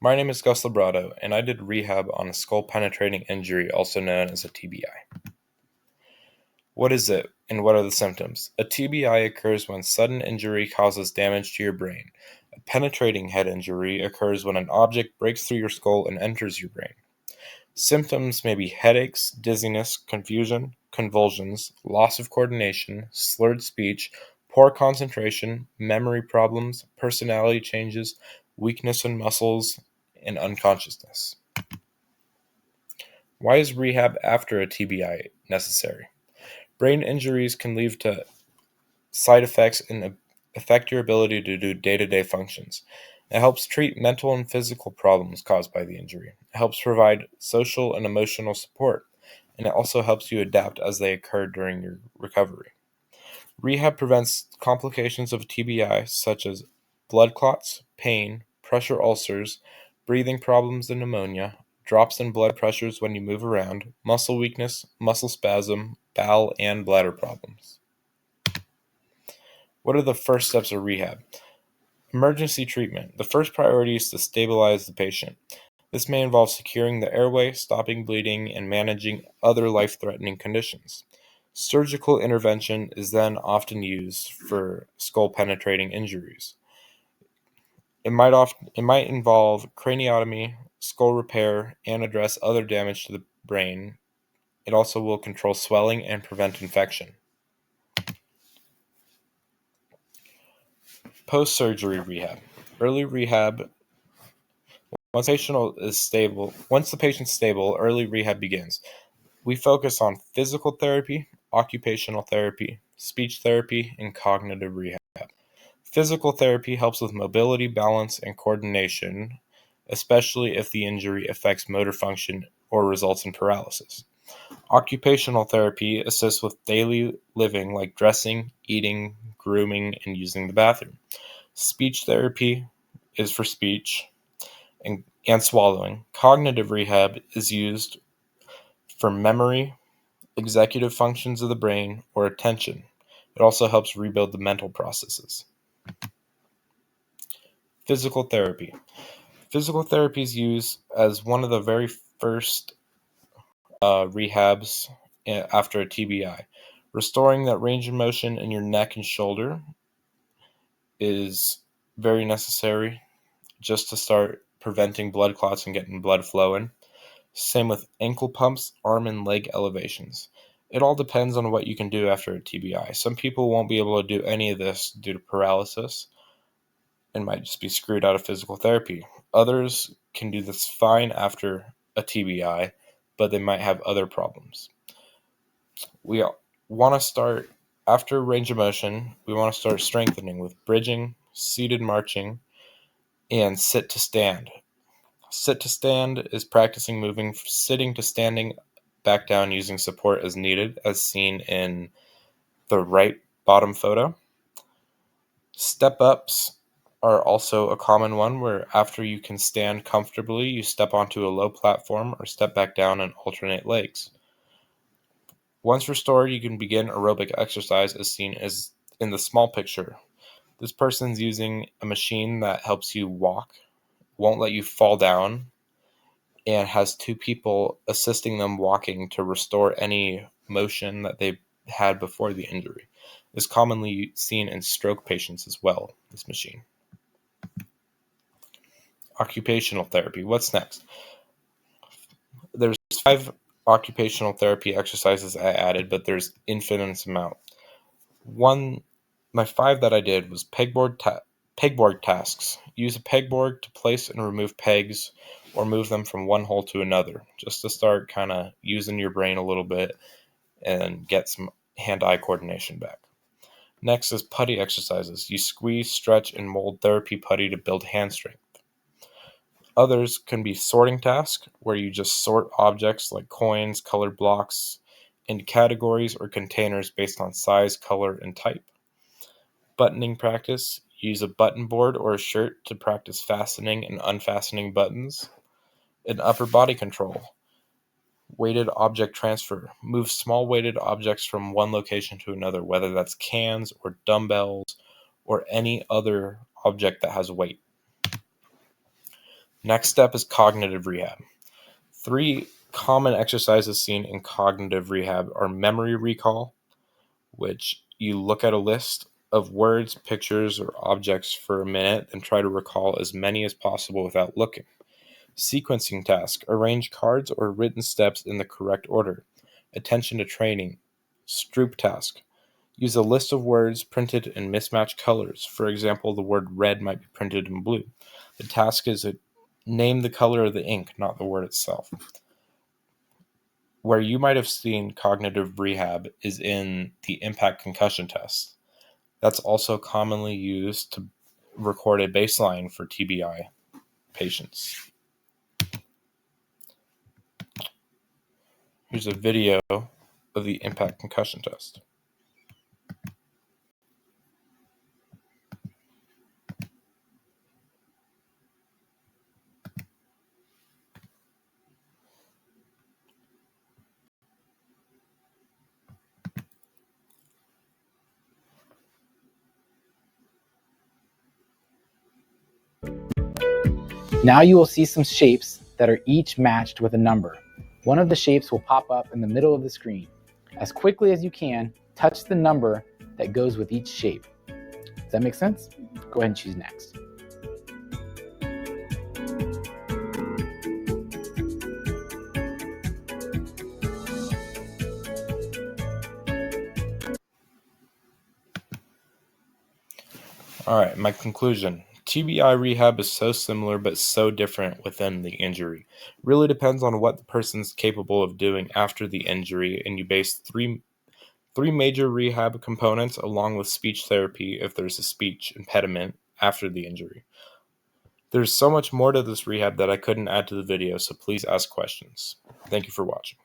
My name is Gus Labrado, and I did rehab on a skull penetrating injury, also known as a TBI. What is it, and what are the symptoms? A TBI occurs when sudden injury causes damage to your brain. A penetrating head injury occurs when an object breaks through your skull and enters your brain. Symptoms may be headaches, dizziness, confusion, convulsions, loss of coordination, slurred speech, poor concentration, memory problems, personality changes, weakness in muscles, and unconsciousness. Why is rehab after a TBI necessary? Brain injuries can lead to side effects and affect your ability to do day-to-day functions. It helps treat mental and physical problems caused by the injury. It helps provide social and emotional support, and it also helps you adapt as they occur during your recovery. Rehab prevents complications of TBI such as blood clots, pain, pressure ulcers, breathing problems and pneumonia, drops in blood pressures when you move around, muscle weakness, muscle spasm, bowel and bladder problems. What are the first steps of rehab? Emergency treatment. The first priority is to stabilize the patient. This may involve securing the airway, stopping bleeding, and managing other life-threatening conditions. Surgical intervention is then often used for skull-penetrating injuries. It might involve craniotomy, skull repair, and address other damage to the brain. It also will control swelling and prevent infection. Post-surgery rehab. Early rehab. Once the patient's stable, early rehab begins. We focus on physical therapy, occupational therapy, speech therapy, and cognitive rehab. Physical therapy helps with mobility, balance, and coordination, especially if the injury affects motor function or results in paralysis. Occupational therapy assists with daily living like dressing, eating, grooming, and using the bathroom. Speech therapy is for speech and swallowing. Cognitive rehab is used for memory, executive functions of the brain, or attention. It also helps rebuild the mental processes. Physical therapy. Physical therapy is used as one of the very first rehabs after a TBI. Restoring that range of motion in your neck and shoulder is very necessary just to start preventing blood clots and getting blood flowing. Same with ankle pumps, arm and leg elevations. It all depends on what you can do after a TBI. Some people won't be able to do any of this due to paralysis and might just be screwed out of physical therapy. Others can do this fine after a TBI, but they might have other problems. We want to start after range of motion, we want to start strengthening with bridging, seated marching, and sit to stand. Sit to stand is practicing moving from sitting to standing back down using support as needed, as seen in the right bottom photo. Step ups are also a common one where after you can stand comfortably, you step onto a low platform or step back down and alternate legs. Once restored, you can begin aerobic exercise as seen as in the small picture. This person's using a machine that helps you walk, won't let you fall down, and has two people assisting them walking to restore any motion that they had before the injury. It's commonly seen in stroke patients as well, this machine. Occupational therapy. What's next? There's 5 occupational therapy exercises I added, but there's infinite amount. My 5 that I did was pegboard tasks. Use a pegboard to place and remove pegs or move them from one hole to another, just to start kind of using your brain a little bit and get some hand-eye coordination back. Next is putty exercises. You squeeze, stretch, and mold therapy putty to build hand strength. Others can be sorting tasks, where you just sort objects like coins, colored blocks, into categories or containers based on size, color, and type. Buttoning practice. Use a button board or a shirt to practice fastening and unfastening buttons. And upper body control. Weighted object transfer. Move small weighted objects from one location to another, whether that's cans or dumbbells or any other object that has weight. Next step is cognitive rehab. 3 common exercises seen in cognitive rehab are memory recall, which you look at a list of words, pictures, or objects for a minute and try to recall as many as possible without looking. Sequencing task. Arrange cards or written steps in the correct order. Attention to training. Stroop task. Use a list of words printed in mismatched colors. For example, the word red might be printed in blue. The task is to name the color of the ink, not the word itself. Where you might have seen cognitive rehab is in the impact concussion test. That's also commonly used to record a baseline for TBI patients. Here's a video of the impact concussion test. Now you will see some shapes that are each matched with a number. One of the shapes will pop up in the middle of the screen. As quickly as you can, touch the number that goes with each shape. Does that make sense? Go ahead and choose next. All right, my conclusion. TBI rehab is so similar but so different within the injury. Really depends on what the person's capable of doing after the injury, and you base three major rehab components along with speech therapy if there's a speech impediment after the injury. There's so much more to this rehab that I couldn't add to the video, so please ask questions. Thank you for watching.